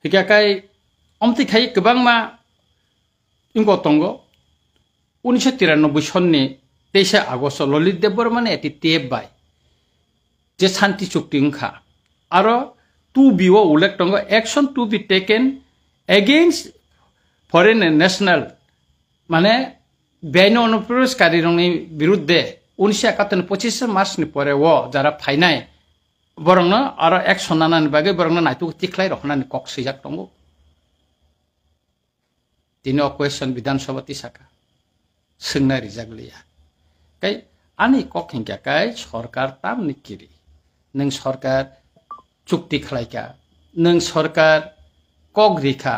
हिकाकाय अमतिखाय गोबां मा इंगो तंगो 1993 सननि 23 आगस्ट ललित देबबर्मानि एटी टेप बाय जे शांति चुक्ति उनखा आरो 2B उल्लेख दंगो action to be taken against foreign national माने बेनो अनुप्रवेशकारी रंनि विरुद्धे 1971 मार्च नि परे वो जरा फाइनाय बरंनो आरो एक्शन नानानि बागै बरंनो नायतु तिख्लाय रखनानि कक सैजाक दंगो दिनो क्वेश्चन विधानसभा तिसाका सोंना रिजागलिया कै आनि कक हिंकाकाय सरकार ताम निकिरि नों सरकार चुक्ति खालायका नों सरकार कगरिखा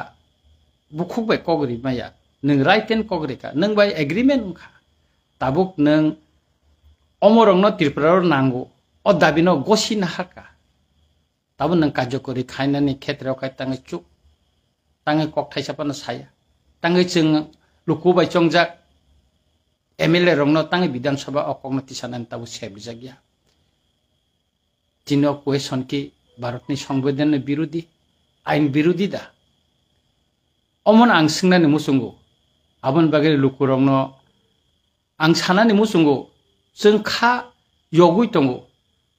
बुखुबाय कगरि माया नों राइट एंड कगरिखा नों बाय एग्रीमेंट उनखा ताबुक नों अमरंनो त्रिपुरार नांगौ अ दाबिनो गसिना हाका ताबु नों कार्यकरि खायनानि क्षेत्राव खाय ताङै चुक ताङै कक थाइसापानो साया ताङै जों लुकुबाय चंजाक एमएलए रंनो ताङै विधानसभा अकगनो तिसानानि ताबु सेबजागिया जिनो क्वेश्चन की भारतनि संविधान विरोधी आइन विरोधी दा अमन आं सोंनानै मुसुंगो आबन बागै लुकुरंनो आं सानानै मुसुंगो जों खा यगुइ दंगो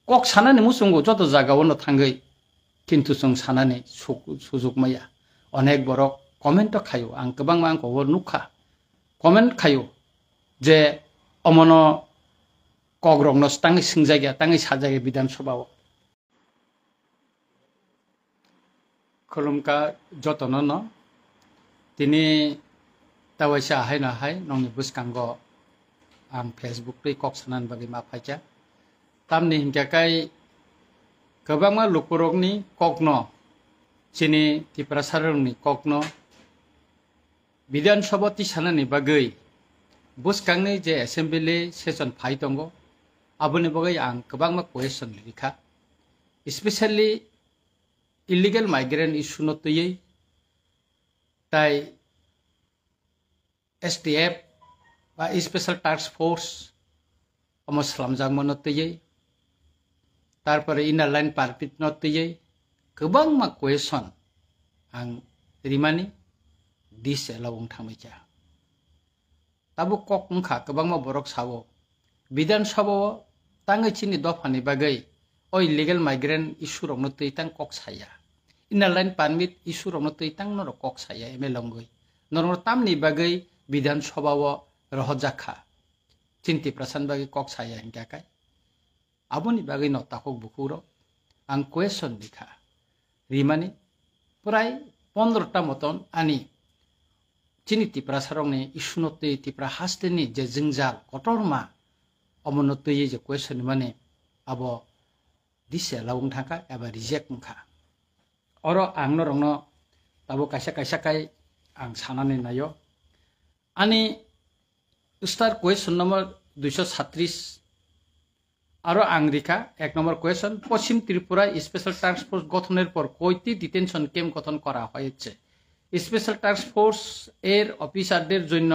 कक सानानै मुसुंगो जत जागावनो थांगै किन्तु जों सानानै सुजुग माया अनेक बरक कमेन्ट खायो आं गोबां आंखौ नुखा कमेन्ट खायो जे अमनो कग्रंनो ताङै सोंजागिया ताङै साजागिया विधानसभायाव खुलुमका जतनो न दिनै दावायसा हाय नंनि बुसकांगो आं फेसबुक पे कक सानान बागै मा फाइजा तामनि हिंकाकाय गोबां मा लुकुरगनि ककनो चिनि त्रिपुरा सारंनि ककनो विधानसभा तिसानानि बागै बुसकांनि जे एसेम्बली सेसन फाइ दंगो आबनि बागै आं गोबां मा क्वेश्चन लिखा स्पेशली इलिगेल माइग्रेंट इशू नतुयै ताई STF बा स्पेशल टास्क फोर्स अमो सलामजांमो नतुयै तारपरे इनार लाइन पारमिट नतुयै गोबां मा क्वेश्चन आं रिमानि दिस एलावं थामैजा ताबु कक उनखा गोबां मा बरक सावो विधानसभायाव ताङै चिनि दफानि बागै ओ इलिगेल माइग्रेंट इशू रंनो तै तां कक साया इनार लाइन पारमिट इशू रंनो तै तां नर कक साया एमेलंगै नरम तामनि बागै विधानसभायाव रहजाखा चिन्ति प्रसान बागै कक साया हिंकाकाय आबनि बागै न ताखौ बुकुरो आं क्वेश्चन लिखा रिमानि प्राय 15टा मतन आनि चिनि त्रिपुरा सारंनि इशू नतै त्रिपुरा हास्टेनि जे जोंजाल कटरमा अमनतै जे क्वेश्चन माने आबो दिसे लावं थाका एबा रिजेक्ट मुखा अरो आं नरंनो ताबो कायसा काय आं सानानै नायो आनि स्टार क्वेश्चन नंबर 236 आरो आं रिखा एक नम्बर क्वेश्चन पश्चिम त्रिपुरा स्पेशल टास्क फोर्स गठনের পর কয়টি ডিটেনশন ক্যাম্প গঠন করা হয়েছে স্পেশাল টাস্ক ফোর্স এর অফিসারদের জন্য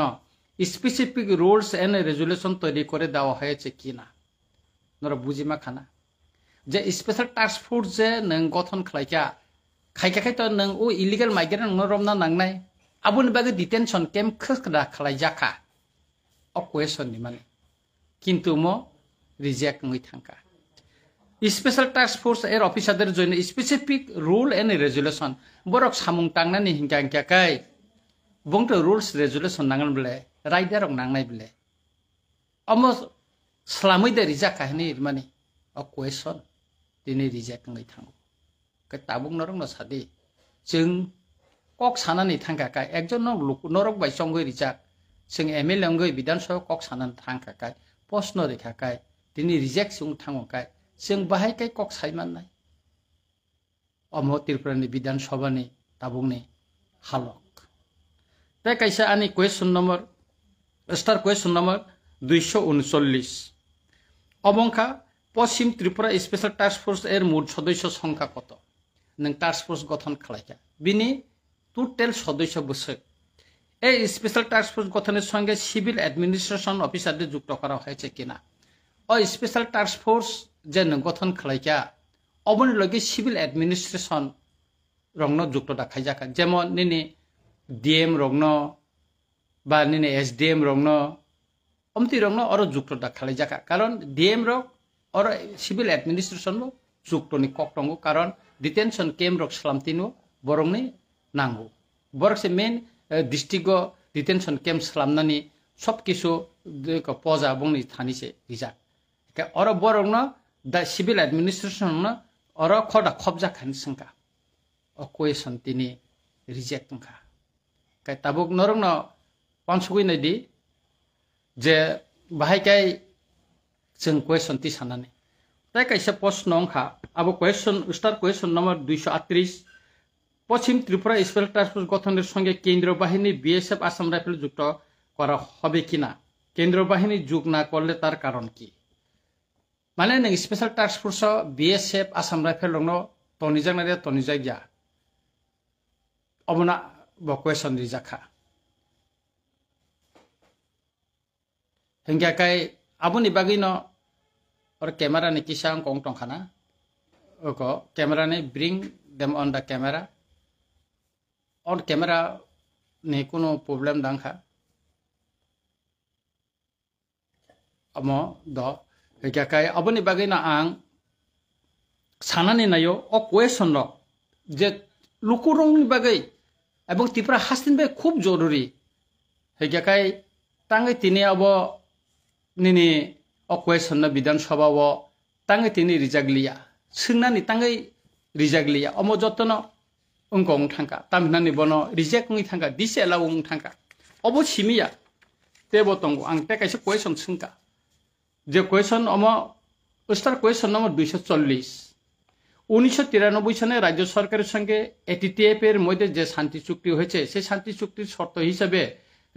স্পেসিফিক রুলস এন্ড রেজুলেশন তৈরি করে দেওয়া হয়েছে কিনা নরা বুঝিমা খানা जे स्पेशल टास्क फोर्स जे नों गठन खालायका खायखाय तो नों ओ इलिगेल माइग्रेंट नों रमना नांनाय आबुनि बागै डिटेनशन कैम्प खसखदा खालायजाखा अ क्वेश्चन नि माने किन्तु मो रिजेक्ट नङै थांका स्पेशल टास्क फोर्स एर अफिसारদের জন্য specific rule and resolution Barak सामुं तांनानि हिंकाकाय Banto rules resolution नांगन बले राइडार नांनाय बले अमो सलामै दे रिजाका हनि माने अ क्वेश्चन दिनै रिजेक्ट नङै थांगो के ताबुं नरक न सादि जों कक सानानै थांकाकाय एकजन नरक बायसंगै रिजाक जों एमएलए अंगै विधानसभा कक सानानै थांकाकाय प्रश्न रेखाकाय दिनै रिजेक्ट जों थांगोकाय जों बाहायकाय कक सायमाननाय अमो त्रिपुरानि विधानसभानि ताबुंनि हालक ते कायसा आनि question number star question number 239 अबंखा पश्चिम त्रिपुरा स्पेशल टास्क फोर्स एर मोट सदस्य संख्या कत नों टास्क फोर्स गठन खालायका बिनि टोटल सदस्य बसो এই স্পেশাল টাস্ক ফোর্স গঠনের সঙ্গে সিভিল অ্যাডমিনিস্ট্রেশন অফিসারদের যুক্ত করা হয়েছে কিনা ও স্পেশাল টাস্ক ফোর্স যে গঠন খালাইকা অবনি লগে civil administration rongno jukto da khaijaka jemon nini DM rongno ba nini SDM rongno omti rongno oro jukto da khaijaka karon DM rok oro civil administration ro jukto ni kok tongo karon detention camp rok slamtino borongni nango borok se main district detention camp slamnani sob kisu ko poja bongni thani se rijak ka oro borongno da civil administration no oro khoda khobja khan sangka o question tini reject tungka kai tabuk norongno pansugui nadi je bahai kai jeng question ti sanani tai kaisa post nongkha abo question star question number 238 পশ্চিম Tripura special task force গঠনের সঙ্গে কেন্দ্রীয় বাহিনী BSF Assam rifle যুক্ত করা হবে কিনা কেন্দ্রীয় বাহিনী যোগ না করলে তার কারণ কি মানে নং special task force BSF Assam Rifles রংনো তনিজাক না তনিজাক যা অবনা বকুয়েশন রিজাখা হেঙ্গাকাই আবুনি বাগিনো और कैमरा ने किसा कौन टंखाना ओको कैमरा ने bring them on the camera और कैमरा ने कोनो प्रॉब्लम दांखा अमो द हेकाकाय अबनि बागैना आं सानानि नायो अ क्वेश्चन रो जे लुकुरंनि बागै एबं तिप्रा हास्तिन बे खूब जरुरी हेकाकाय तांगै तिनि अब निनि अ क्वेश्चन न विधानसभा वो तांगै तिनि रिजागलिया सोंनानि तांगै रिजागलिया अमो जतनो उंगं थांका तामनानि बनो रिजेक्ट नि थांका दिसेला उंग थांका अबो सिमिया तेबो तंगो आं ते काइसे क्वेश्चन सोंका যে কোয়েশন স্টার কোয়েশন নম্বর 240 1993 সালে রাজ্য সরকারের সঙ্গে এটিটিএফ এর মধ্যে যে শান্তি চুক্তি হয়েছে সেই শান্তি চুক্তির শর্ত হিসেবে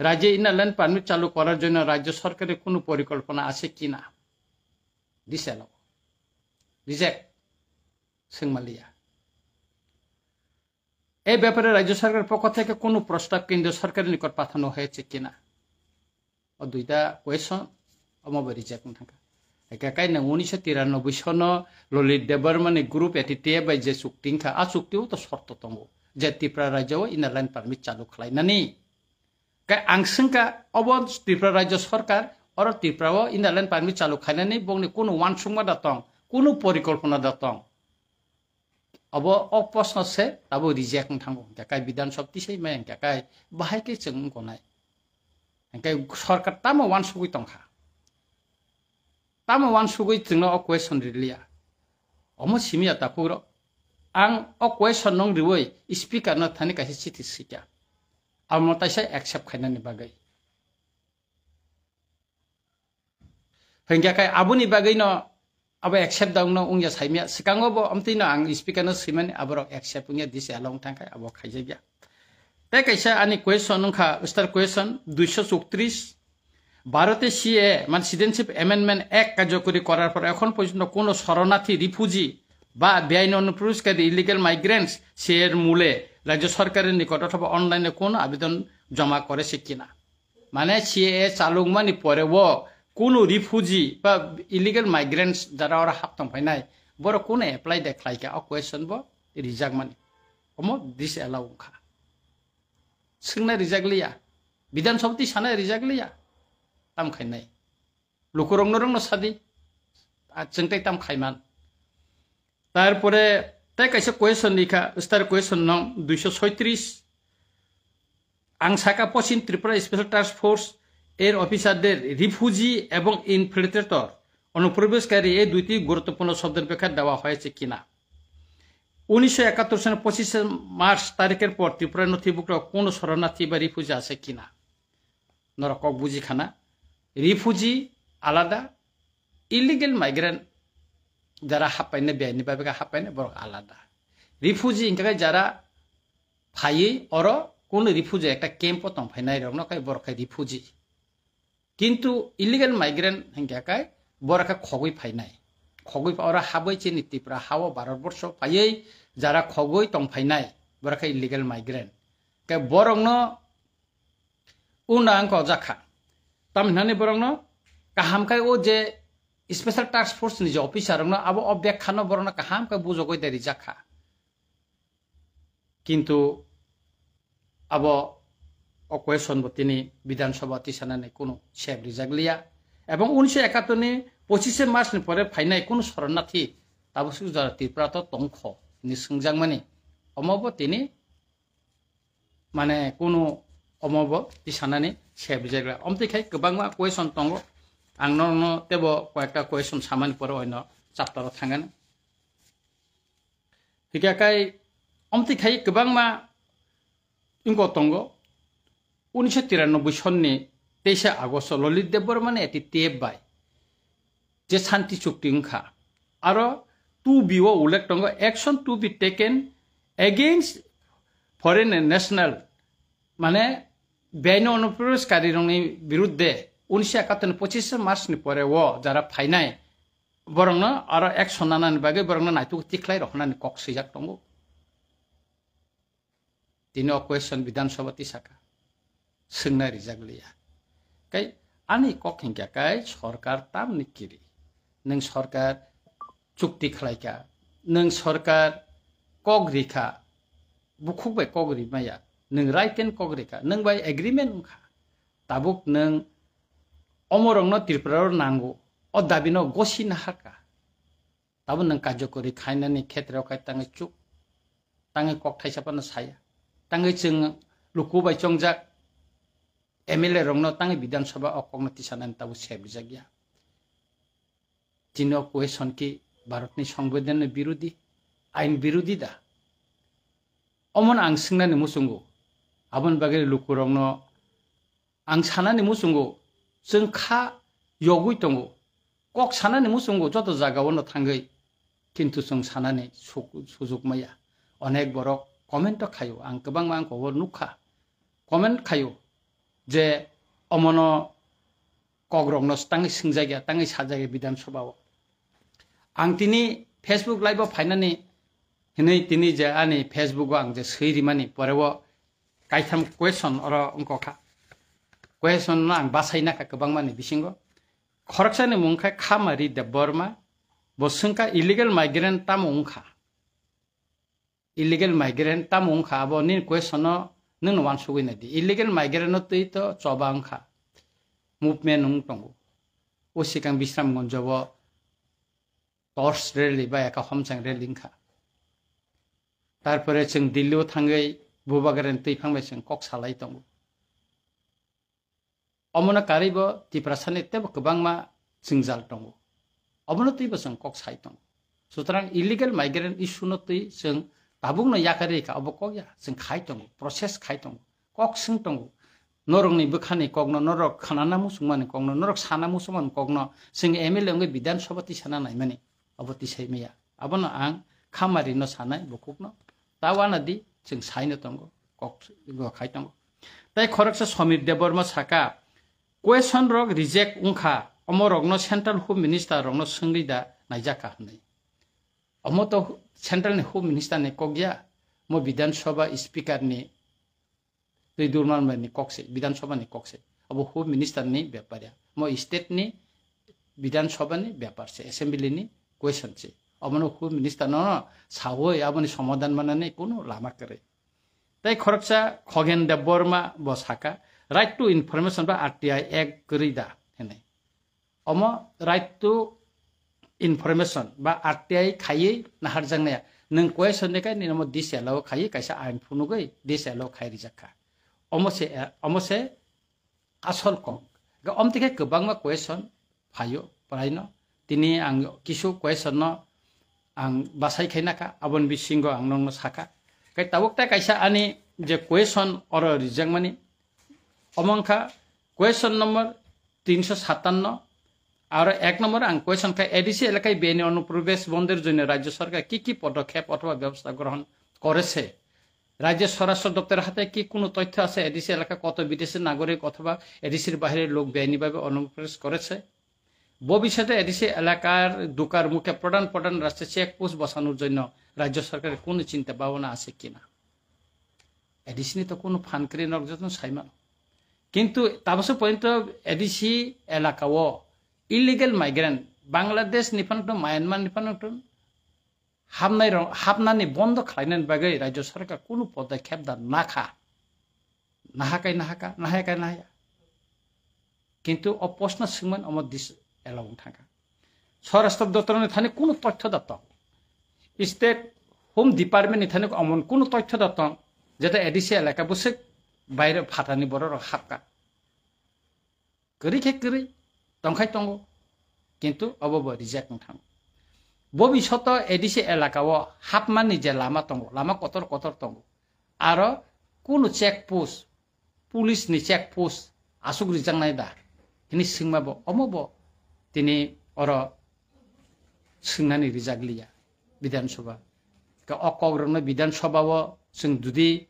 রাজ্যে ইনারল্যান্ড পারমিট চালু করার জন্য রাজ্য সরকারের কোনো পরিকল্পনা আছে কিনা দিছেল রিজেক্ট সিংমালিয়া এই ব্যাপারে রাজ্য সরকারের পক্ষ থেকে কোনো প্রস্তাব কেন্দ্র সরকারের নিকট পাঠানো হয়েছে কিনা ও দুইটা কোয়েশন अमबरी जेकन थांका एकाकाय न 1993 सन ललित देबरमनि ग्रुप एटिटिए बाय जे चुक्तिंखा आ चुक्तिउ तो शर्त तंगो जे त्रिपुरा राज्यआव इनारलाइन पारमिट चालु खालायनानि काय आंसंका अब त्रिपुरा राज्य सरकार और त्रिपुराव इनारलाइन पारमिट चालु खालायनानि बंनि कोनो वानसुंमा दातं कोनो परिकल्पना दातं अब अ प्रश्न से ताबो रिजेक्ट थांगो एकाकाय विधान सभा सै मै एकाकाय बाहायके जों गनाय एकाकाय सरकार तामो वानसुगै तंखा तामो वानसुगै जोंनो अ क्वेश्चन रिलिया अमो सिमिया तापुरो आं अ क्वेश्चन नं रिवै स्पीकर न थानि कासे चिथि सिका आमो ताइसा एक्सेप्ट खायनानि बागै हेंगाकाय आबुनि बागै न अब एक्सेप्ट दाउनो उंया साइमिया सिकांगबो अमतिनो आं स्पीकर न सिमानि आबरो एक्सेप्ट उंया दिसे आलं थांखाय आबो खायजागिया ताइ काइसा आनि क्वेश्चन नंखा स्टार क्वेश्चन 234 ভারতে সিএ মানে সিটিজেনশিপ অ্যামেন্ডমেন্ট অ্যাক্ট কার্যকরী করার পর এখন পর্যন্ত কোনো শরণার্থী রিফিউজি বা বেআইনি অনুপ্রবেশকারী ইলিগাল মাইগ্রেন্টস সিএর মূলে রাজ্য সরকারের নিকট অথবা অনলাইনে কোনো আবেদন জমা করেছে কিনা মানে সিএ চালুকমানি পরেও কোনো রিফিউজি বা ইলিগাল মাইগ্রেন্টস যারা ওরা হাবতাম ফাইনাই বড় কোনো এপ্লাই দেখাইকা অ কোয়েশ্চন ব রিজাক মানি অমো দিস এলাউখা सोंना रिजागलिया विधानसभा साना रिजागलिया ताम खायनाय लुकुरंग रंग सादी जोंथाय ताम खायमान तारपरे ताय काइसे क्वेश्चन लिखा स्टार क्वेश्चन नं 236 आं साका पश्चिम त्रिपुरा स्पेशल टास्क फोर्स এর অফিসারদের রিফিউজি এবং ইনফিল্ট্রেটর অনুপ্রবেশকারী এই দুইটি গুরুত্বপূর্ণ শব্দের ব্যাখ্যা দেওয়া হয়েছে কিনা 1971 সালের 25 মার্চ তারিখের পর ত্রিপুরা নথিভুক্ত কোন শরণার্থী বা রিফিউজি আছে কিনা নরকক বুঝিখানা রিফিউজি আলাদা ইলিগাল মাইগ্রেন্ট যারা হাপাইনে বেআইনি ভাবে হাপাইনে বড় আলাদা রিফিউজি ইনকা যারা ফাইয়ে অর কোন রিফিউজি একটা ক্যাম্প তংফাইনাই রং নকাই বড়খাই রিফিউজি কিন্তু ইলিগাল মাইগ্রেন্ট হিংকাকাই বড়খা খগই ফাইনাই খগই ওরা হাবাইছে ত্রিপুরা হাও ভারতবর্ষ ফাইয়ে যারা খগই তংফাইনাই বড়খা ইলিগাল মাইগ্রেন্ট কে বরং উনাঙ্ক জাখা তামনানি বরং কাহামকাই ও যে স্পেশাল টাস্ক ফোর্স नि जे ऑफिसर न अब अब्याख्यान बरन काहाम का बुझगै देरी जाखा কিন্তু আবো অকয়েশন তিনি বিধানসভা তিসানানে কোনো সেব রিজাগলিয়া এবং 1971 25 মার্চनि পরে ফাইনাय কোনো শরণার্থী তাবসু যারা ত্রিপুরা তো তংখ नि संजांमानि अमब तिनि माने कोनो अमब तिसानानि सेब रिजागला अमतिखाय गोबांमा क्वेश्चन दङ आं न तेबो कयेकटा क्वेश्चन सामानि पर अयन चैप्टाराव थांगोन हिगाखाय अमतिखाय गोबांमा इंग दङ 1993 सननि 23 आगस्ट ललित देबबर्मानि एति टेप बाय जे शांति चुक्ति ओंखा आरो 2B उल्लेख दङ action to be taken against foreign national माने बेन अनुप्रवेशकारीनि विरुद्धे 1971 25 मार्चनि परे वो जारा फाइनाय बरंग आरो एक्शन नानानि बागै बरंग नायतु तिख्लाय रखनानि कक सैजाक दङ तिनि क्वेश्चन विधानसभा तिसाका सोंना रिजागलिया कै आनि कक हिंगाखाय सरकार तामनि किरि नों सरकार चुक्ति खालायका नों सरकार कगरिखा बुखुबाय कगरि माया नों राइट एंड कगरिखा नों बाय एग्रीमेंट उखा ताबुक नों अमरंग त्रिपुरार नांगौ अ दाबिनो गसिना हाका ताबु नों कार्यकरि खायनानि क्षेत्राव खाय तांगे चुक तांगे कक थाइसापानो साया तांगे जों लुकुबाय चंजाक एमएलए रंगनो तांगे विधानसभा अकगन तिसानानि ताबु सेबजागिया तिनो क्वेश्चन की भारतनि संविधान विरोधी आईन विरोधी दा अमन आं सोंनानै मुसुंगो आबन बागै लुकुरंनो आं सानानै मुसुंगो जों खा यगुइ दंगो कक सानानै मुसुंगो जत जागावनो थांगै किन्तु जों सानानै सुजुग माया अनेक बर कमेन्ट खायो आं गोबां आंखौ नुखा कमेन्ट खायो जे अमन कग्रंनो तांगे सोंजागिया तांगे साजागे विधानसभाव आं तिनी फेसबुक लाइव फाइनानि हिनै तिनी जे आनि फेसबुक आं जे सैरिमानि परेव काइथाम क्वेश्चन अर अंकखा क्वेश्चन आं बासायनाखा गोबां मानि बिसिंगो खरकसानि मुंखा खामारि देबबर्मा बसंका इलिगेल माइग्रेंट ताम उंखा इलिगेल माइग्रेंट ताम उंखा अबनि क्वेश्चन नों वान सुगैना दि इलिगेल माइग्रेंट तै तो चबा उंखा मुभमेन्ट उं दंगो ओ सिगां बिश्रामगन्जब टर्च रेली बा एका हमसां रेलिंखा तारपरे जों दिल्लीयाव थाङै बुबागारेन तैफांबाय जों कक सालाय दङ अमनो कारिबो तिप्रासानि तेबो गोबांमा जों जाल दङ अमनो तैबो जों कक साय दङ सुतरां इलिगेल माइग्रेंट इशुनो तै जों ताबुंनो याकारिका अब कया जों खाय दङ प्रसेस खाय दङ कक सों दङ नरंनि बखानि कगनो नरक खानाना मुसुमानि कगनो नरक साना मुसुमान कगनो जों एमएलए अंगे विधानसभा तिसाना नायमानि अब तिसायमाया अबनो आं खामारि न सानाय बकुकनो तावाना दि जों सायनो दङ कक खाय दङ ताइ खरकसा समीर देबबर्मा साका क्वेश्चन रक रिजेक्ट उंखा अमरगनो सेंट्रल होम मिनिस्टर रगनो सोंगैदा नायजाका होननाय अमो तो सेंट्रल होम मिनिस्टर ने कगया मो विधानसभा स्पीकर नि दुर्मान नि कक्से विधानसभा नि कक्से अब होम मिनिस्टर नि व्यापारिया मो स्टेट नि विधानसभा नि व्यापार से असेंबली नि क्वेश्चन से अमनो होम मिनिस्टर न सावय अबनि समाधान मानने कोनो लामा करे ताइ खरकसा खगेन देबबर्मा बसाका राइट टू इनफरमेशन बा आरटीआई एक्ट गरिदा हेने अम राइट टू इनफरमेशन बा आरटीआई खायै नाहार जांनाया नों क्वेश्चन ने काय निनम दिसेलाव खायै कायसा आइन फुनुगै दिसेलाव खायरि जाखा अमसे आसल कक अमतिखे गोबांमा क्वेश्चन फायो प्रायनो तिनी आं किसु क्वेश्चन आं बासायखायनाखा आबन बिसिंगो आं नंनो साखा काय ताबुकता कायसा आनि जे क्वेश्चन और रिजांमानि अमंखा क्वेश्चन नंबर 357 और एक नंबर आं क्वेश्चन का एडिसी एलाकाय बेनि अनुप्रवेश बंधेर जन्य राज्य सरकार की पदक्षेप अथवा व्यवस्था ग्रहण करेছে राज्य स्वराष्ट्र दप्तर हाते की कोनो तथ्य আছে एडिसी एलाका कत विदेशी नागरिक अथवा एडिसिर बाहिरे लोक बेआইনিভাবে অনুপ্রবেশ করেছে ভবিষ্যতে এডিসি এলাকার ঢোকার মুখে প্রধান রাস্তায় চেকপোস্ট বসানোর জন্য রাজ্য সরকারের কোনো চিন্তা ভাবনা আছে কিনা এডিসি তো কোনো ফানকরি নকজন সাইমান কিন্তু তাবসে পর্যন্ত এডিসি এলাকাও ইলিগেল মাইগ্রেন্ট বাংলাদেশ নিফানটো মায়ানমার নিফানটো हाबनानै बन्द खालामनायनि बागै रायजो सरकार কোনো पदक्षेप दा नाहाया কিন্তু অপ্রশ্ন সিংমান আমার দিস এলাও থাকা স্বরাষ্ট্র দপ্তরের থানে কোনো তথ্য দত্ত স্টেট হোম ডিপার্টমেন্টনি থানে অমন কোনো তথ্য দত্ত যেটা এডিসি এলাকা বসে বাইরে ফাটানি বড় হাবকা করি করি তংখাই তঙ্গ কিন্তু অবব রিজেক্ট থাম ভবিষ্যৎ এডিসি এলাকাও হাবমানি যে লামা তঙ্গ লামা কতর তঙ্গ আর কোনো চেকপোস্ট পুলিশনি চেকপোস্ট আসুক রিজাংনাই দা ini singmabo omobo tini oro singnani rijaglia bidan sabha ka okogrona bidan sabha o sing judi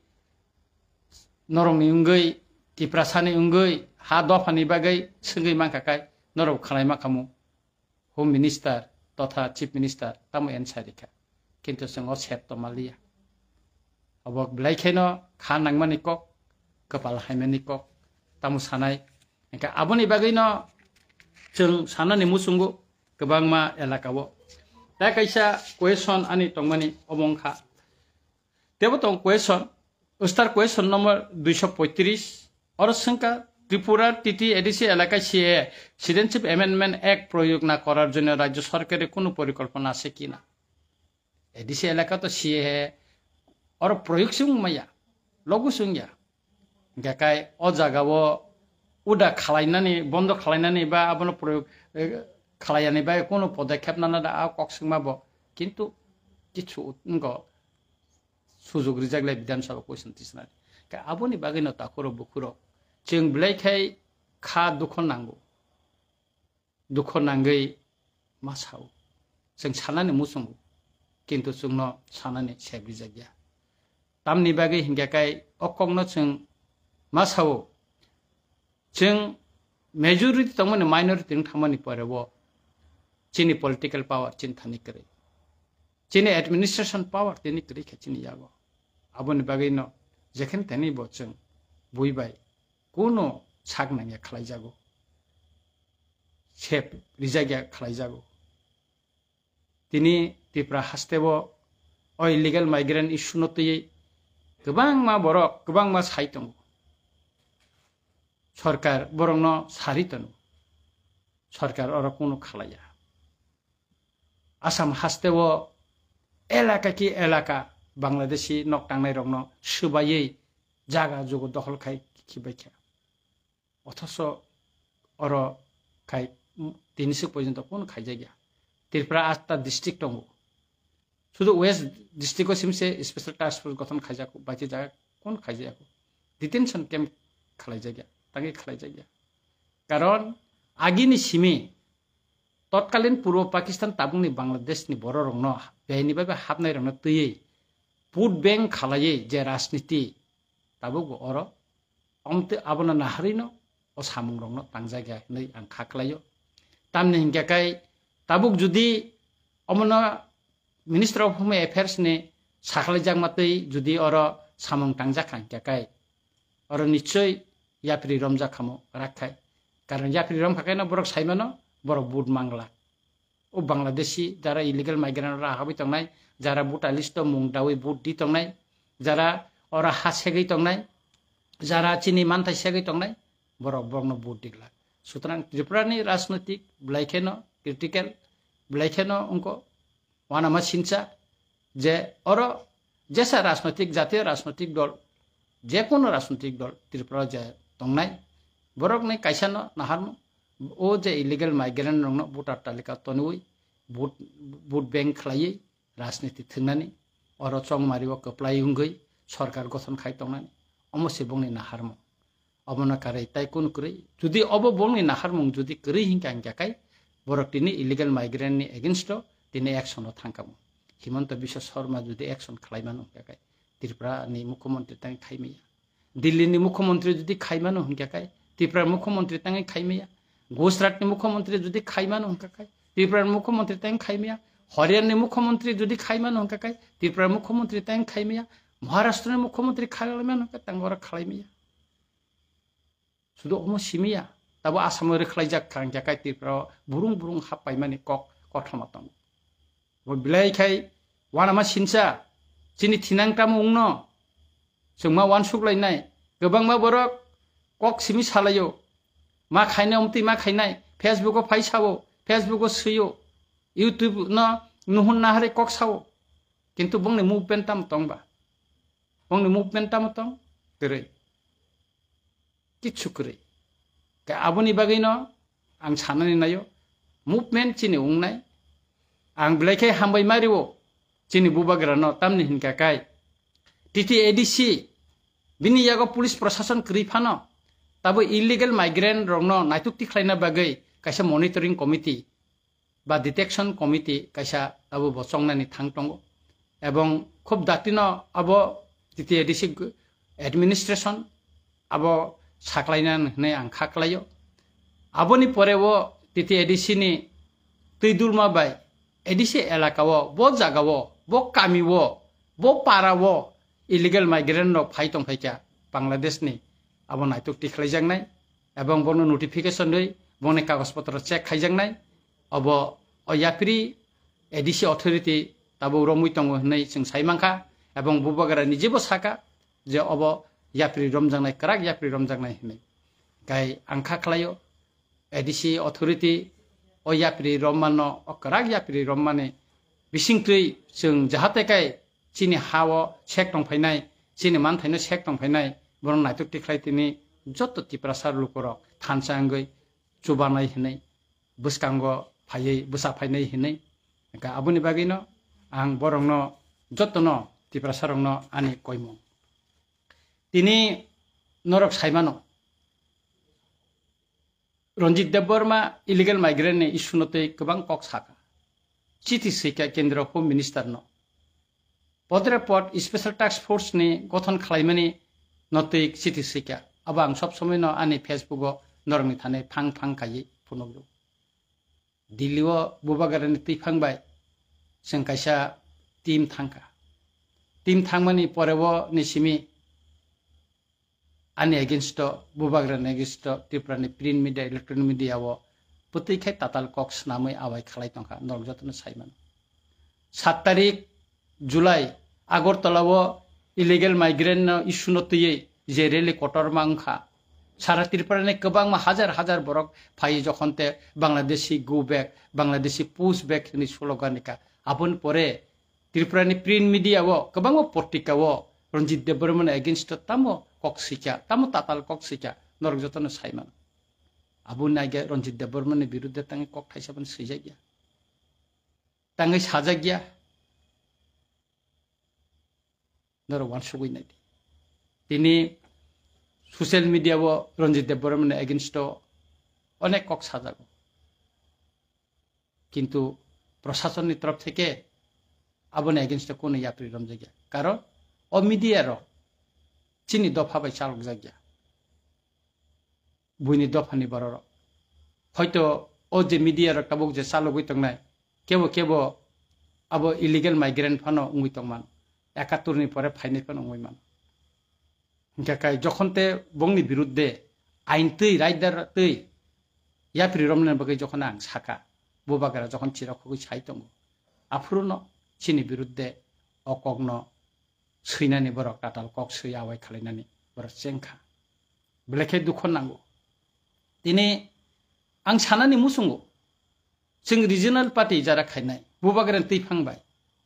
norong ungoi tiprasani ungoi ha dofani bagai singai mangkakai norok khalai makamu home minister totha chief minister tamu ensarika kintu sing o sep to malia obok blaikeno kha nangmani kok kepal haimani kok tamu sanai Engka aboni bagino jeng sana ni musungu kebangma elakawo. Da kaisa question ani tongmani omongkha. Tebo tong question star question nomor 235 और संख्या Tripura TT ADC এলাকায় CA citizenship amendment act প্রয়োগ না করার জন্য রাজ্য সরকারের কোনো পরিকল্পনা আছে কিনা এডিসি এলাকা তো সিএ और প্রয়োগ সুং মাইয়া লগু সুংয়া গাকায় অ জাগাও udah khalainani bondo khalainani ba abono proyog khalaiyani ba kono পদক্ষেপ নানা da kok singmabo kintu kichu ngo sujog rijagle bidansabha question tisnari ka aboni bagino takoro bukuro jeng blaikai kha dukho nangai masau jeng sanani musung kintu sungno sanani sebrijagya tamni bagai hinggakai okongno jeng masau jeng majority tongmani minority thamani porebo chini political power chin thani kare chini administration power tini kare khachini yago aboni bagino jekhen tani bo jeng buibai kono sak nangya khlai jago sep rijagya khlai jago tini tipra hastebo oi illegal migrant issue notei gobang ma borok gobang ma saitong সরকার বরং সারিতনু সরকার ওরা কোনো খালাইয়া আসাম হাসতেও এলাকা কি এলাকা বাংলাদেশি নকটাংনাই রং সুবাইয়ে জাগা যোগ দখল খাই খিবাইখা অথচ অর খাই 300 পর্যন্ত কোন খাই জায়গা ত্রিপুরা 8টা ডিস্ট্রিক্ট দङ শুধু ওয়েস্ট ডিস্ট্রিক্ট সিমসে স্পেশাল টাস্ক ফোর্স গঠন খাইজাকো বাকি জায়গা কোন খাইজাকো ডিটেনশন ক্যাম্প খালাই জায়গা তাকে খালাই জায়গা কারণ আগিনি সিমি তৎকালীন পূর্ব পাকিস্তান তাবুংনি বাংলাদেশনি বড় রং বেহাইনি ভাবে হাবনাই রং তৈয়ে ভোট ব্যাংক খালাইয়ে যে রাজনীতি তাবুক অর অমতে আবনা নাহারিনো ও সামুং রং তাং জায়গা नै আं খাকলাইयो তামনি হিংকাকাই তাবুক যদি অমন মিনিস্টার অফ হোম এফেয়ার্স নি সাখলাই জাগমাতৈ যদি অর সামুং তাংজা খাংকাকাই অর নিশ্চয় याफ्रि रमजा खामो राखाय कारण याफ्रि रम खाखायना बरक साइमानो बरक बुट मांगला ओ बांग्लादेशी जारा इलिगल माइग्रेंट राहाबि तंनाय जारा बुटा लिस्ट मुं दावै बुट दि तंनाय जारा अरा हासेगै तंनाय जारा चिनि मानथाय सेगै तंनाय बरक बरनो बुट दिगला सुतरां त्रिपुरानि राजनीतिक ब्लाइखेनो क्रिटिकल ब्लाइखेनो उनको वानामा सिनचा जे अर जेसा राजनीतिक जातीय राजनीतिक दल जे कोनो राजनीतिक दल त्रिपुरा जे तंनाय बरक नै काइसानो नाहारनो ओ जे इलिगल माइग्रेंट रंनो भोटार तालिका तनुई भोट बैंक खलायै राजनीति थंनानै अर चंगमारिव कप्लाय हुंगै सरकार गठन खाय तंनानै अमसे बंनि नाहारमो अबना कारै ताइ कोन करै जुदि अब बंनि नाहारमो जुदि करै हिंका हिंकाकाय बरक तिनि इलिगल माइग्रेंट नि एगेंस्ट तिनि एक्शनो थांकामो हिमंत बिश्व शर्मा जुदि एक्शन खालायमानो हिंकाकाय त्रिपुरा नि मुख्यमंत्री तांग खाइमिया दिल्ली नि मुख्यमंत्री जुदि खाइमानो हिंकाकाय त्रिपुरा मुख्यमंत्री तांग खाइमिया गुजरात नि मुख्यमंत्री जुदि खाइमानो हिंकाकाय त्रिपुरा मुख्यमंत्री तांग खाइमिया हरियाणा नि मुख्यमंत्री जुदि खाइमानो हिंकाकाय त्रिपुरा मुख्यमंत्री तांग खाइमिया महाराष्ट्र नि मुख्यमंत्री खाइमानो हिंकाकाय तांगरा खाइमिया सुदु अमो सिमिया ताबो आसाम रे खाइजाक हिंकाकाय त्रिपुरा बुरुं बुरुं हापाय माने कक कथमा तंग बो बिलाइखाय wana ma sinsa chini thinang tam ungno sungma wan suklainai gobang ma borok kok simi salayo ma khaina umti ma khainai Facebook o phaisao Facebook o suyo YouTube no nuhun na hare kok sao কিন্তু bongni movement tam tongba bongni movement tam tong kere kichu kere ka aboni bagai no ang sanani nayo movement chini ungnai ang bleke hambai mariwo chini bubagra no tamni hinka kai TTADC bini yago police proshashan krifano tabo illegal migrant rongno naitukti khlaina bagai kaisa monitoring committee ba detection committee kaisa abo bosongnani thangtongo এবং খুব দাতিনো আবো TTADC administration abo saklainan hne ang khaklayo aboni poreo TTADC ni tuidulma bai ADC elakao bo jagao bo kamiwo bo parawo illegal migrant no phaitong phaika Bangladesh ni abo naituk tikhlaijangnai ebong bono notification dei bone kagozpotro check khaijangnai abo oyapri ADC authority tabo romui tongo nei sing saimangka ebong bubagara nijebo saka je obo yapri romjangnai krak yapri romjangnai nei kai angkha khlayo ADC authority o yapri romano o krak yapri romane bisingtui sing jahate kai chini hawo check tong phainai chini man thaino check tong phainai boron naituk tiklai tini jotto tiprasar lukorok thansangoi chubanai hinai buskango phaiei busa phainai hinai ka abuni bagino ang borongno jottono tiprasarongno ani koimo tini norok saimano Ranjit Debbarma illegal migrant ni isunote kebang kok saka Chithi Sika Kendra Home Minister no Podre Pot Special Task Force ni gothon khlaimani note Chithi Sika abang sob somoi no ani Facebook o normi thane phang kai phunoglu Dillio bubagarani tifang bai जों कायसा team थांखा team थांमानि परेबो निसिमि आनि against बुबाग्रान against त्रिपुरानि print media electronic media वो पुतैखाय ताताल कक्स नामै आवाय खालाय तंखा नरजतन साइमान 7 तारिख जुलाई आगरतलावो इलीगल माइग्रेन्ट इशु नतयै जे रेली कटर मांखा सारा त्रिपुरानि गोबां हाजार बरक फाय जखनते Bangladeshi go back Bangladeshi push back नि स्लोगानिका Abon pore Tripurani print media wo kebango portika wo Ranjit Debbarma against tamo koksika tamo tatal koksika norjotono saiman abun naige Ranjit Debbarma ni birudde tangi kok thaisaban sijagya tangi sajagya nor wansugui nai tini social media wo Ranjit Debbarma against onek kok sajago কিন্তু প্রশাসনের তরফ থেকে আবনে against কোন ইয়াত্রী রমজাগিয়া কারণ ও মিডিয়ার চিনি দফা by চালক জাগিয়া বুইনি দফানি বড় হয়তো ও যে মিডিয়ার কাবুক যে চালক হইতংনাই কেব আবো ইলিগেল মাইগ্রেন্ট ফানো উইতংমান 71 নি পরে ফাইনাল ফানো উইমান কাকাই যখনতে বংনি বিরুদ্ধে আইন তৈ রাইদার তৈ ইয়াত্রী রমজান বাগৈ যখন আং সাকা बुबागारा जखन चिराखौ साइ दङ आफुरनो चिनि बिरुद्धे अकगनो सैनानि बरक टाटाल कक सै आवाय खालायनानि बरक जेंखा ब्लेखे दुख नांगौ दिनै आं सानानि मुसुंगौ जों रिजनाल पार्टी जारा खायनाय बुबागारा तैफांबाय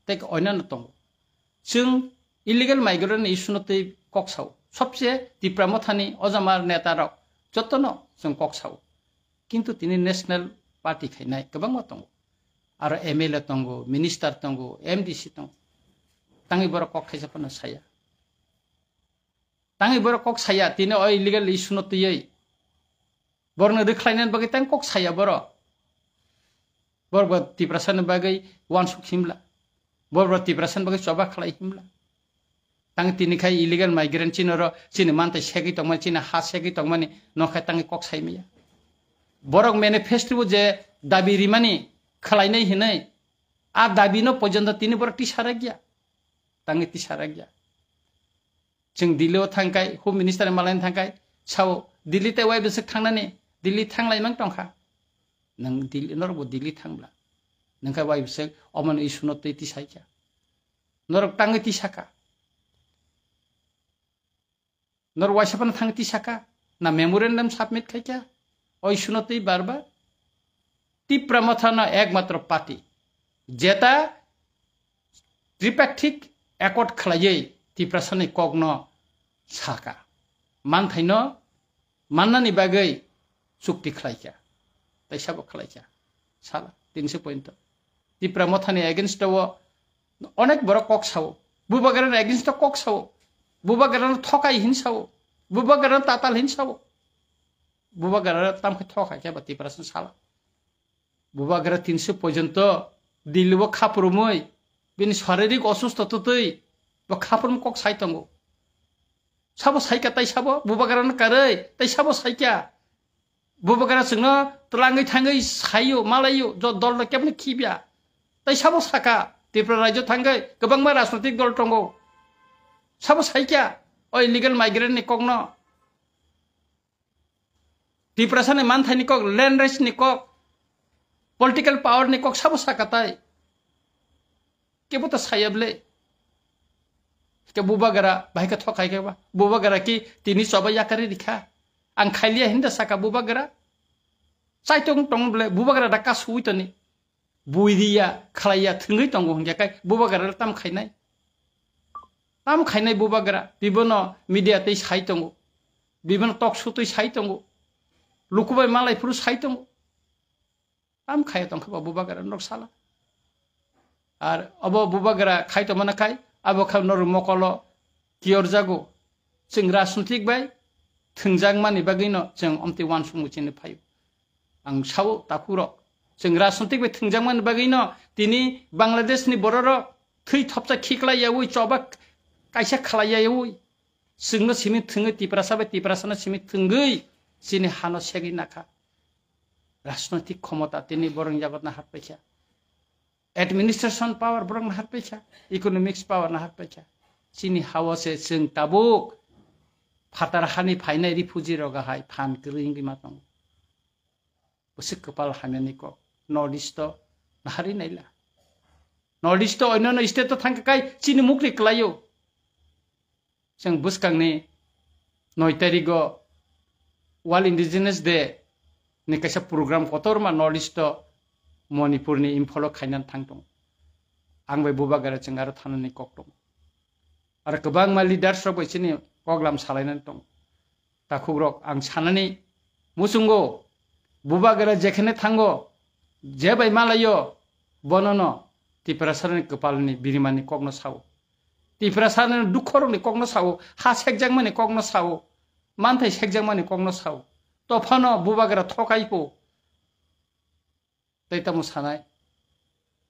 तेक अयनानो दङ जों इलिगेल माइग्रेन्ट इशुनो तै कक्साव सबसे तिप्रामथानि अजामार नेतारक जतनो जों कक्साव किन्तु दिनै नेशनल पार्टी खायनाय गोबां दङ आरो MLA दङ मिनिस्टार दङ MDC दङ तांगि बर कक खायसाफोरनो साया तांगि बर कक साया तिने अ इलिगेल इशुनो तयै बरनो रिख्लायनान बागै तां कक साया बरबो तिप्रासन बागै वानसुक हिमला बरबो तिप्रासन बागै चबा खालाय हिमला तांगि तिनिखाय इलिगेल माइग्रेन्ट चिनरो चिनि मानते सेगि तंमा चिनि हा सेगि तंमानि नखाय तांगि कक सायमिया Borok manifesto je dabi rimani khalai hinai a dabi no pojanta tini borok tisaragya tangi tisaragya जों दिल्लीयाव थांखाय हome minister मालायनो थांखाय साव दिल्ली ते वाय बेसे थांनानै दिल्ली थांलायमां दंखा नों दिल्ली नरबो दिल्ली थांब्ला नोंखा वाय बेसे अमन इसुनो तै तिसायखा norok tangi tisaka nor waisapan tangi tisaka na memorandum submit khaikya oi sunotei barbar Tipra মথানা একমাত্র পার্টি যেটা ত্রিপাক্ষিক একট খালাইयै টিপ্রাসানি কগ্ন সাকা মানথাইनो মাননানি বাগै চুক্তি খালাইকা তাইসাবো খালাইকা সালা 300 পয়েন্ট টিপ্রা মথানি এগেইনস্টও অনেক বড় কক সাও বুবাগারের এগেইনস্ট কক সাও বুবাগারের ঠকাই হিনসাও বুবাগারের তাতাল হিনসাও বুবাগারের তামকে ঠকাই কেবা টিপ্রাসান সালা বুবাগারা 300 পর্যন্ত দিল্লিবো খাপুরমই বিনি শারীরিক অসুস্থতাতেই বা খাপুরম কক সাইতঙ্গো সাবো সাইকা তাই সাবো বুবাগারান কাरै তাই সাবো সাইকা বুবাগারা जोंनो तलाङै थाङै सायो मालायो ज दल केबने खिबिया ताइ साबो साका त्रिपुरा राज्य थाङै गोबांमा राजनैतिक दल दंगो साबो साइका ओइ इलिगेल माइग्रेन्ट नि कगनो त्रिपुरा साने मानथाइनि कग लैंड राइट्स नि कग पॉलिटिकल पावर नि कग साबो साकाताय केबो त सायबले के बुबागारा भाइका थकाय केबा बुबागारा कि तिनी सबै याकारि रिखा आं खाइलिया हिंदा साका बुबागारा साइतों टंगब्ले बुबागारा दाका सुइतनि बुइदिया खालाया थंगै टंगो हंगाकाय बुबागारा ताम खाइनाय बुबागारा बिबनो मीडिया तै साइतंगो बिबनो टक शो तै साइतंगो लुकुबाय मालायफोर साइतंगो ताम खाया टंखबा बुबागारा नक साला आर अब बुबागारा खाइतो मानाखाय अब खाव नर मकल कियर जागो जों राजनैतिक बाय थोंजां मानि बागैनो जों अमति वान सुमुचिनो फायो आं सावो ताकुरो जों राजनैतिक बाय थोंजां मानि बागैनो दिनै बांलादेशनि बरर थै थपसा खिख्लायावै चबा कायसा खालायावै जोंनो सिमि थोङै तिप्रासानो सिमि थोंगै जिनि हानो सेगै नाखा राजनैतिक क्षमता दिनै बरं जागत ना हातपैसा एडमिनिस्ट्रेशन पावर बरं ना हातपैसा इकोनॉमिक्स पावर ना हातपैसा जिनि हावसे जों ताबुक फाटार हानि फाइनाय रिफुजी रगाहाय फान गरिंगि मातंग बसे कपाल हामेनि को नॉर्थ ईस्ट नाहारि नाइला नॉर्थ ईस्ट अन्य स्टेट तो थांकाय चिनि मुक्रि क्लायो जों बुसकांनि 9 तारिखो वर्ल्ड इंडिजिनस डे नि कायसा प्रोग्राम कतरमा नॉर्थ ईस्ट मणिपुरनि इम्फल खायनान थांदों आंबो बुबागारा जों आरो थानानै कक दं आरो गोबां मा लिडार्स रब बिसोरनि प्रग्राम सालायनानै दं ताकुग्रक आं साननानै मुसुंगो बुबागारा जेखेने थांगो जेबाय मालायो बननो तिप्रासारनि कपालनि बिरिमानि कगनो सावो तिप्रासारनि दुखरनि कगनो सावो हा सेकजां माने कगनो सावो मानथाय सेकजां माने कगनो सावो तफानो बुबागारा थकाइपो तैतामु सानाय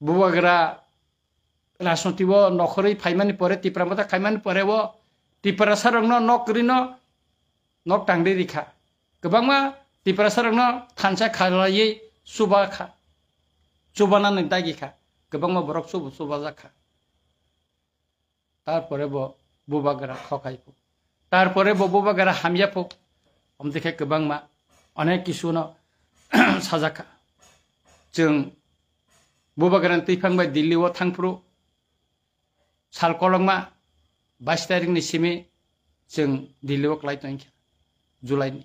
बुबागारा राजनैतिक नखरै फाइमानि परे तिप्रामता खाइमानि परेबो तिप्रासारनो नकरिनो नक टांदे रिखा गोबांमा तिप्रासारनो थानसा खालायै सुबाखा सुबानानै दागिखा गोबांमा बरक सुबा जाखा तारपरेबो बुबागारा खकाइपो तारपरेबो बुबागारा हामियापो हमदेखे गोबांमा अनेक किसुनो साजाखा जों बुबागारानि तैफांबाय दिल्लीआव थांफ्रु सालकलंमा 22 तारिखनि सिमि जों दिल्लीआव क्लाइटों जुलाइनि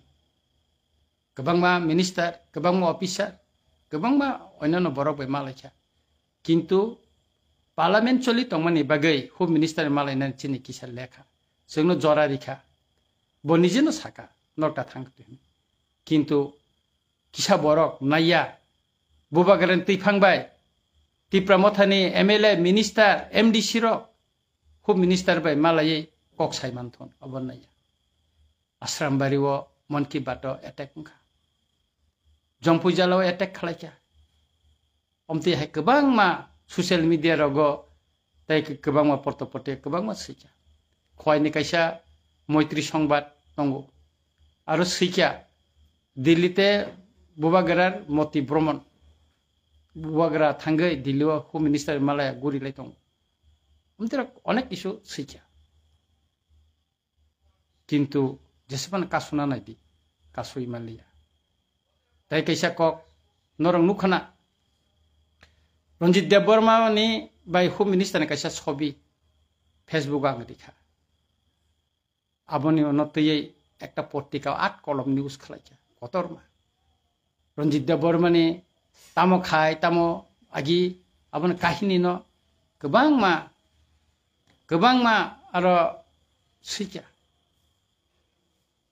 गोबांमा मिनिस्टार गोबांमा अफिसार गोबांमा अन्यनो बरक मालायखा किन्तु पार्लियामेन्ट चलि तंमानि बागै होम मिनिस्टार मालायनानै चिनि किसा लेखा जोंनो जरारिखा बनिजेनो साका नकटा थांखो किन्तु किसा बरक नाया बुबागारानि तैफांबाय तिप्रामथानि एमएलए मिनिस्टार एमडीसी रक होम मिनिस्टार बाय मालायै कक साइमानथन अबनाया आश्रामबारिव मन की बात एटेक खा जम्पुजालाव एटेक खालायखा अमति हाय गोबांमा ससियेल मिडिया रगो ताइ गोबांमा पर्तपटे गोबांमा सैखा खयनि कायसा मैत्री संबाद दंगो आरो सैखा दिल्लीते बुबागारार मति भ्रमण बुबागारा थांगै दिल्लीआव होम मिनिस्टार मालाया गुरिलाय दं अमतिरा अनेक किसु सैखा किन्तु जेसेबां कासुना नायदि कासुइ मालिया ताइ कैसा कक नरं नुखाना रंजित देबबर्मानि बाय होम मिनिस्टारनि कैसा छबि फेसबुक आं दिखा आबोनी उन्नतियै একটা পত্রিকা 8 কলম নিউজ খালাইছে কতরমা रंजित देवबर्मानि तामो खाय तामो आगि आबोन काहिनी न गोबांमा आरो सैया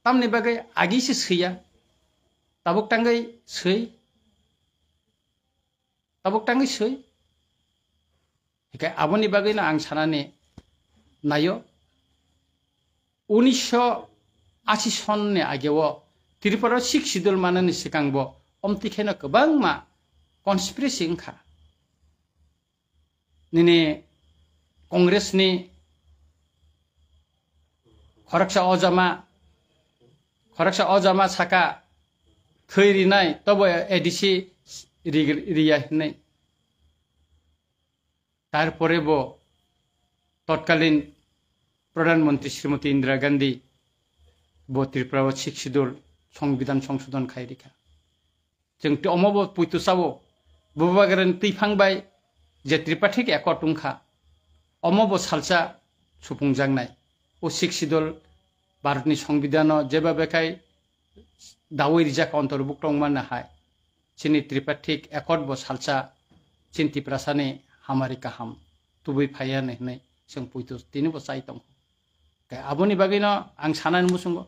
तामनि बागै आगिसो सैया ताबुक टांगै सै हिखाय आबोनि बागैनो आं सानाने नायो 1980 सननि आगेव त्रिपुरा सिख सिदुल माननि सिगांबो अमतिखेनो गोबांमा कन्सपिरेसि ओंखा निने कांग्रेसनि खरकसा अजामा साका थैरिनाय तब एडिसि रिया हिनाय तारपरेबो तत्कालीन प्रधानमंत्री श्रीमती इंदिरा गांधी बो त्रिपुरा सिख सिदुल संविधान संशोधन खायरिखा जों अमबो पुइतुसावो बुबागरन तैफांबाय जे त्रिपाठिक एकट उंखा अमबो सालसा सुफुंजांनाय ओ सिख सिदुल भारतनि संविधान जेबाबेखाय दावै रिजाखा अंतर्भुक्त माननो हाय चिनि त्रिपाठिक एकट बो सालसा चिन्ति प्रासाने हामारि काहाम तुबै फायाने हनै जों पुइतुस तिनिबो साइ दं काय आबोनि बागैनो आं सानानै मुसुंगो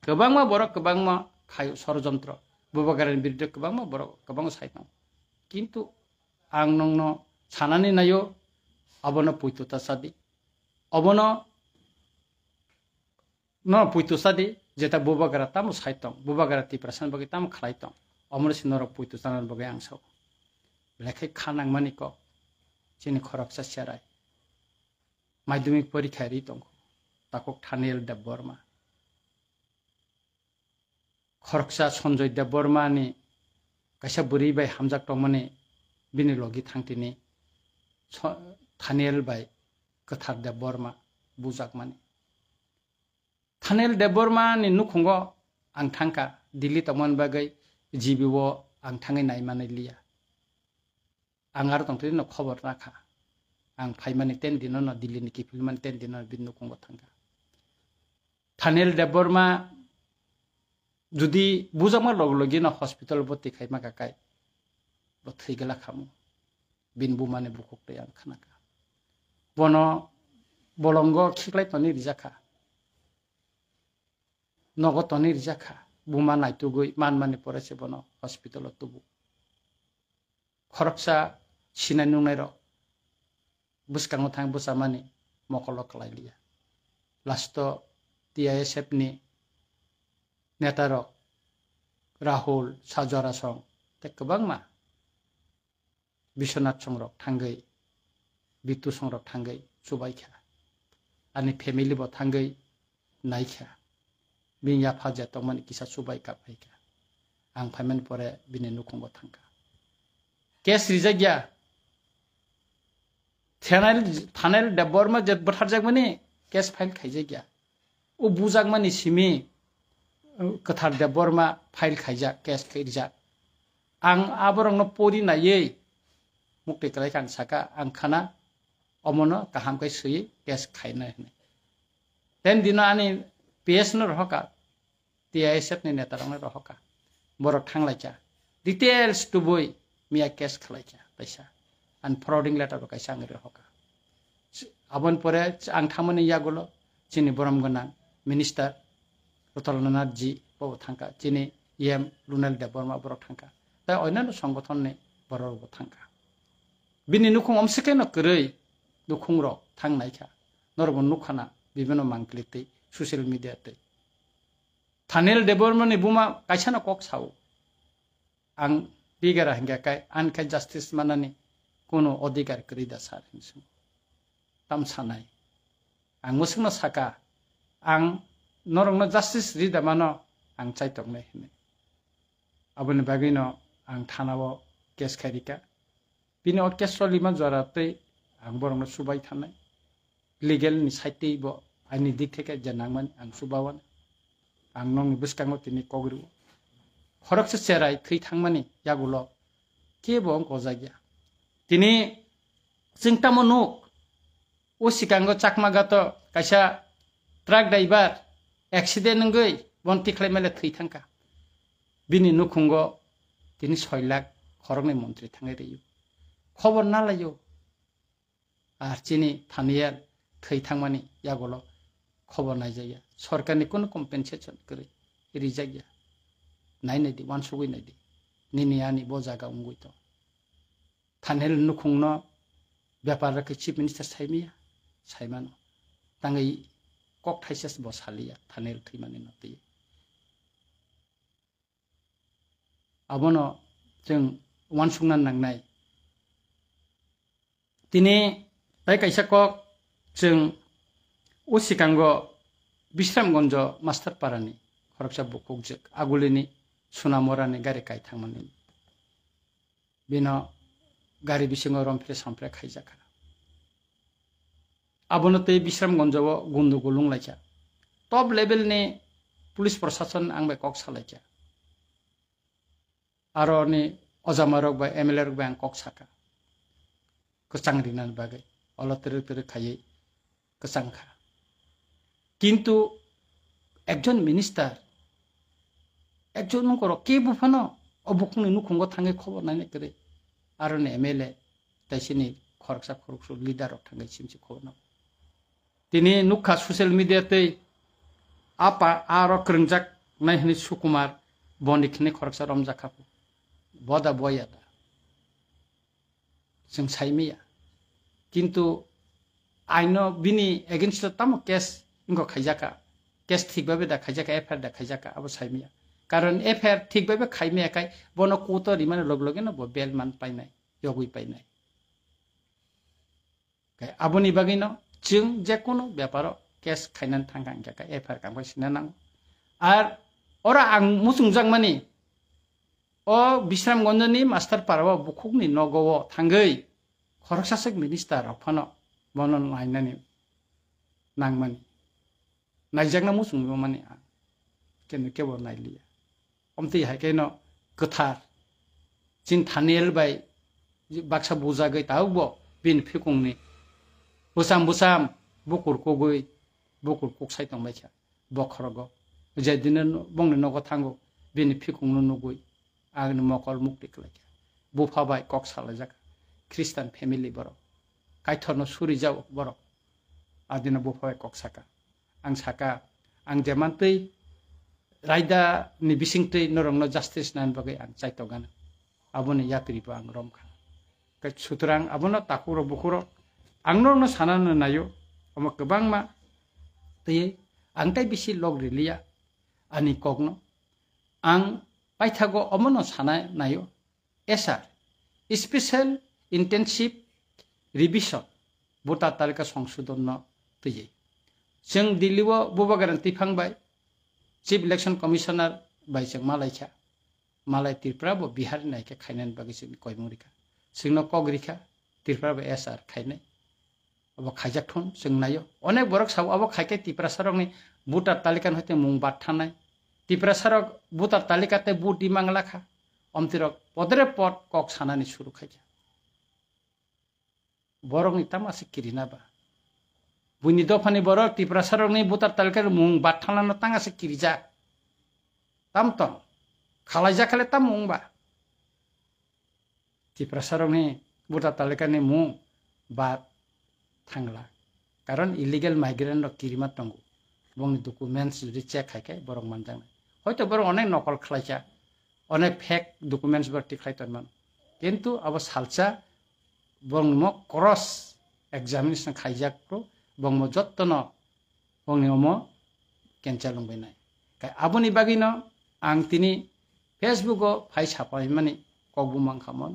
गोबांमा बरक गोबांमा खाय षड़यंत्र बुबागारनि बिरुद्ध गोबांमा बरक गोबां साइ दं किन्तु आं नंनो सानानै नायो अबनो पुइतुता सादि अबनो न पुइतुसादि जेता बुबागारा तामो साइ दं बुबागारा तिप्रासान बागै तामो खालाय दं अमर सिनर पुइतुसानार बागै आं साव लेखाय खानां मानिक चिनि खरकसा सेराय माध्यमिक परीक्षारि दं ताको थानेल देवबर्मा खरकसा संजय देवबर्मानि कायसा बुरै बाय हामजाक दंमाने बिनि लगी थांतिनि थानेल बाय गोथार देवबर्मा बुजाक माने थानेल देवबर्मानि नुखंगो आं थांका दिल्ली तमन बागै जीबीओ आं थाङै नायमानै लिया आं आरो दंथै न खबर राखा आं फाइमानि 10 दिन न दिल्लीनि किफिलमानि 10 दिन बिनि नुखंगो थांका थानेल देवबर्मा जुदि बुजामा लगी न हॉस्पिटल भर्ती खाइमा काकाय बो थैगला खामु बिन बुमाने बुखकते आं खानाका बनो बलंग खिख्लाय तनि रिजाखा नगद तनि रिजाखा बुमा नायतुगै मानमानि परायसे बनो हॉस्पिटल तुबु खरकसा सिनाय नुनाय र बुसकांगो थां बुसामानि मकल खालायलिया लास्ट TISF नि नेता राहुल साजरा सं ते गोबांमा विश्वनाथ संरक थांगै बितु संरक थांगै सुबायखा आनि फेमिलि बो थांगै नायखा बिया फाजे तमन किसा सुबाय काफायखा आं फाइमान परे बिनि नुखंबो थांका केस रिजागिया थानेल देवबर्मा जे बथारजाक माने केस फाइल खायजागिया ओ बुजाक माने सिमी गोथार देवबर्मा फाइल खायजा केस खायजा आं आबरंनो परि नायै मुक्ति कलाय कान साका आं खाना अमनो काहामकै सयै केस खायना हने तेन दिन आनि PS न रहका TISF नि नेता रंनो रहका बरक थांलायचा डिटेल्स टुबोय मिया केस खालायचा पैसा आन फ्रॉडिंग लेटर कायसा आं रहका आबन परे आं थामने यागलो चिनि बरम गना मिनिस्टार रतननाथ जी बो थांका चिनि EM लुनाल देवबर्मा बरक थांका ता अन्यान्य संगठन ने बरक थांका बिनि नुखं अमसेके न करै नुखं र थांनायखा नरबन नुखाना बिबिनो मांक्लिते सोशल मीडिया ते थानेल देवबर्मा नि बुमा कायसाना कक साव आं बिगारा हिंगाकाय आनकाय जस्टिस मानानि कोनो अधिकार करिदा सार हिंसुं ताम सानाय आं मुसुंनो साका आं नरंनो जस्टिस रिदा मानो आं चाइतंनाय हिने आबोनि बागैनो आं थानावो केस खारिका बिनि केसलिमा जराते आं बरंनो सुबाय थानाय लीगल नि साइटेबो आंनि दिक थेके जनांमोन आं सुबावन आं नंनि बुसकांगो तिनि कग्रु खरकसे सेराय थै थांमानि यागुलो केबो गजागिया तिनि चिंतामो नुक o sikango chakmaga to kaisa truck driver accident ngai bon tiklai mele thei thangka bini nukhungo tini 6 lakh khorokni mantri thangai reyu khobor na layo ar chini thaniya thei thangmani yagolo khobor nai jaya sarkarni kono compensation kore rijaya nai nai di wansugui nai di nini ani bo jaga ungui to thanel nukhungno byapar ke chief minister saimia saimano tangai kok thaisas bo salia thanel thimani noti abono जों वानसुंना नांनाय दिनै bye कायसा कक जों उसिकांगो बिश्रामगंज master पारानि खरकसा बुकुकजोक आगुलिनि सुनामरानि गारि काय थांमानि बिनो गारि बिसिङाव रमफ्रे सामफ्रे खायजाखा आबोनते बिश्रामगंजआव गुन्दु गुलुं लायजा टप लेभेलनि police प्रशासन आंबे कक सालायजा आरोनि अजामारक बा एमएलए बा कक साका कचां रिनान बागै अलतरे तरे खायै कचांखा किन्तु एकजन मिनिस्टार एकजन नकर के बुफानो अबुखनि नुखंगो थाङै खबर नायने करे आरोनि एमएलए ताइसिनि खरकसा खरकसु लिडार थाङै सिमसि खबर ना दिनै नुखा ससियेल मिडिया तै आपा आरो क्रंजाक नायहनि सुकुमार बनिखनि खरकसा रमजाखाफु बदा बयादा जों साइमिया किन्तु आइनो बिनि एगेन्स्ट ताम केस इनको खायजाका केस ठीक बाबे दा खायजाका एफआईआर दा खायजाका अब साइमिया कारण एफआईआर ठीक बाबे खाइमिया काय बनो कोतो रिमाने लगलगे न ब बेल मान पाइनाय यगुइ पाइनाय काय आबोनि बागैनो जों जेकोनो व्यापारो केस खाइनान थांगां जाका एफआईआर कांबाय सिना नां आर अरा आं मुसुंजां मानि ओ बिश्रामगंजनि मास्टार पाराव बुखुकनि नगव थांगै खरकसासक मिनिस्टार अफानो बनो नायनानि नांमानि नायजागना मुसुंबो मानि आ केनो केबो नायलिया अमति हायकेनो गोथार जिन थानेल बाय बाक्सा बुजागै तावबो बिन फिकुंनि बुसाम बुसाम बुकुरकोगै बुकुर कुकसाय तंबायसा बखरगो जेदिनो बंनि नगो थांगो बिन फिकुंनो नुगै आगनि मकल मुक्ति खालायजा बुफाबाय कक सालायजाका ख्रिस्टान फेमिलि बर कायथरनो सुरि जाव बर आदिनो बुफाबाय कक साका आं जेमानतै रायदा नि बिसिंतै नरंनो जास्टिस नान बगै आं चाइतगान आबोनि यात्रिबो आं रमखा कै सुतरां आबोनो ताकुरो बुकुरो आंनो सानानो नायो अमा गोबांमा तै आंथाय बिसि लग रिलिया आनि कगनो आं पाइथागो अमनो सानाय नायो एसार स्पेशल इंटेंसिव रिविजन भोटार तालिका संशोधन न तैयै जों दिल्लीव बुबा गारंटी फांबाय चीफ इलेक्शन कमिशनर बाय जों मालायखा मालाय त्रिपुराबो बिहार नायके खायनान बागै जों कयमुरिखा जोंनो कगरिखा त्रिपुराबो एसार खायनाय अब खायजाकथन जों नायो अनेक बरक साव अब खायके त्रिपुरा सरकनि भोटार तालिका हते मुं बाद थानाय त्रिपुरा सरक भोटार तालिकाते बुट दिमांग लाखा अमतिरक पदरे पद कक सानानि सुरु खायजा बरकनि तामासे किरिनाबा बुनि दफानि बरक त्रिपुरा सरकनि भोटार तालिका मुं बाद थानानो तांगासे किरिजा तामतम खालायजा खाले ताम मुंबा त्रिपुरा सरकनि भोटार तालिकानि मुं बाद थांला कारण इलिगेल माइग्रेंट रो किरिमा तंगु बंनि डकुमेंट्स जुदि चेक खायके बरक मानजांनाय হয়তো বড় অনেক নকল খালাইছা অনেক ফেক ডকুমেন্টস বার টিখাইতমান কিন্তু আব সালসা বংম ক্রস এক্সামিনেশন খাইজাকটো বংম যত্ন বংনিম কেনচালংবাयनाय কাই আবনি বাগিন आं तिनि फेसबुकआव फाइ सापाय माने कगबुमां खामन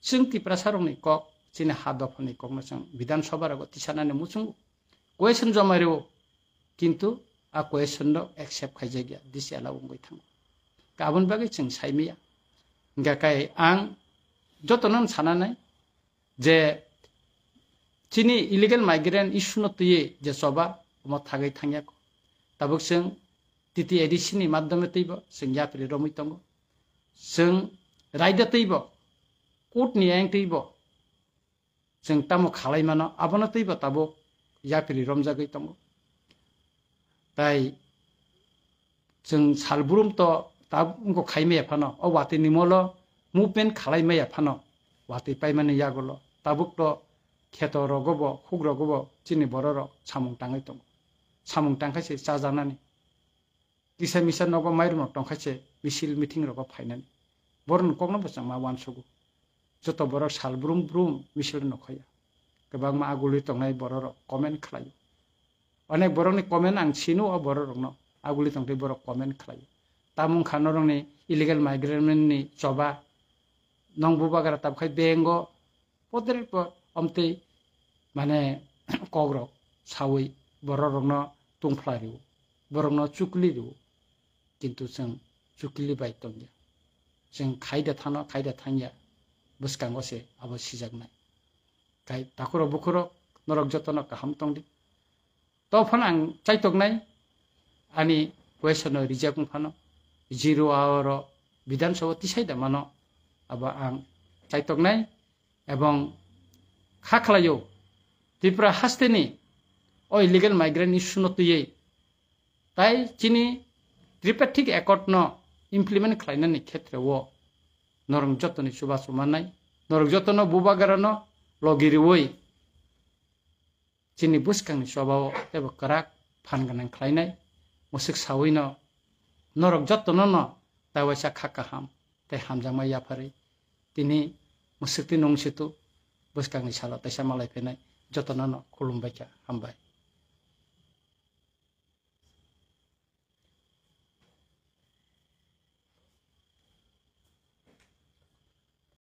जों त्रिपुरा सरकनि कक चिनि हादफनि ककनो जों विधान सभाराव तिसानाने मुसुं क्वेश्चन जमारो किन्तु आ क्वेश्चन नो एक्सेप्ट खायजागिया दिस एलाउंगै थां गाबोन बागै जों साइमिया गाकाय आं जतनन सानानै जे चिनि इलिगेल माइग्रेंट इशु न तुये जे सभा म थागै थांया ताबुक जों तिति एडिसिनि माध्यमे तैबो जों यात्रि रमै दङ जों रायदा तैबो कोर्ट नि आं तैबो जों तामो खालायमानो आबनो तैबो ताबो याफिरि रमजागै दङ ताई जों सालब्रुम तो ताब उनको खाइमे फानो ओ वाति निमलो मुभमेन्ट खालाइमे फानो वाति पाइमाने यागलो ताबुक तो खेतो रगबो खुग रगबो चिनि बरर सामुं टाङै दङ सामुं टांखायसे जाजानानै किसा मिसा नगो माइरम टंखायसे मिसिल मिटिं रगो फाइनानै बरन कगनो बसां मा वानसुगु जत बरक सालब्रुम ब्रुम मिसिल नखया गोबां मा आगुलि तंनाय बरर कमेन्ट खालायो अनेक बरकनि कमेन्ट आं सिनु अ बररनो आगुलि तंथै बरक कमेन्ट खालायो तामुं खानरंनि इलिगेल माइग्रेन्टनि जबा नंबुबागारा ताबखाय बेंगो पदर अमते माने कग्र सावै बररनो तुंफ्लारिउ बररनो चुकलिरिउ किन्तु जों चुकलि बाय तंया जों खायदा थांया बुसकांगसे आबो सिजागनाय गाय ताखुरो बुखुरो नरक जतन काहाम तंदि तफन आं चाइतकनाय आनि क्वेश्चन रिजार्व फानो 0 आवर विधानसभा तिसाइदा मानो अब आं चाइतकनाय एवं खाख्लायो त्रिपुरा हास्तेनि ओ इलिगेल माइग्रेन्ट इस्यु नतुयै ताई चिनि त्रिपाठिक एकर्ड न इमप्लिमेन्ट खालायनायनि क्षेत्रआव नरक जतननि सुबा सुमानाय नरक जतन बुबागारानो लगिरिवै चिनि बुसकांनि सभाव एबा कराक फानगोनां खालायनाय मुसुक सावैनो नरक जतन न दावाइसा खाकाहाम ताई हामजामा याफारै तिनि मुसुकति नंसितु बुसकांनि साला ताइसा मालाय फैनाय जतन न खुलुमबायखा हामबाय।